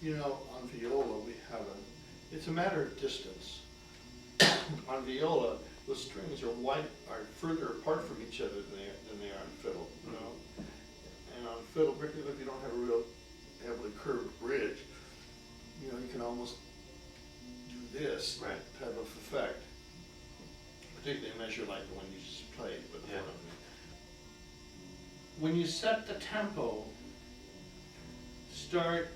You know, on viola we have it's a matter of distance. On viola, the strings are further apart from each other than they are on fiddle, you know. And on fiddle, particularly if you don't have a real heavily curved bridge, you know, you can almost do this type of effect. Particularly a measure like the one you just played. But when you set the tempo, start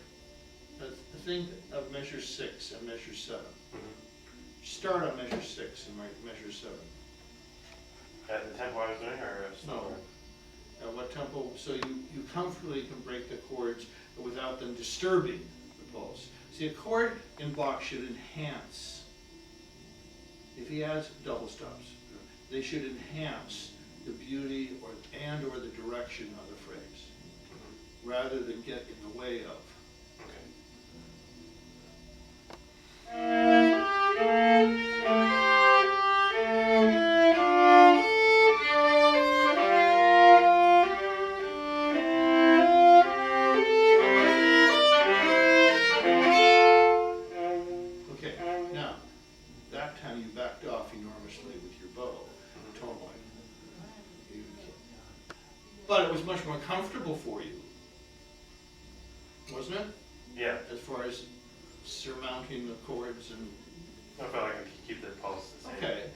think of measure 6 and measure 7. Start on measure 6 and measure 7. At the tempo I was doing, or slower? No. At what tempo? So you comfortably can break the chords without them disturbing the pulse. See, a chord in Bach should enhance. If he adds double stops, they should enhance the beauty or the direction of the phrase, rather than get in the way of. Okay, now, that time you backed off enormously with your bow, tonally. But it was much more comfortable for you, wasn't it? Yeah. As far as surmounting the chords and... I felt like I could keep the pulse the same. Okay,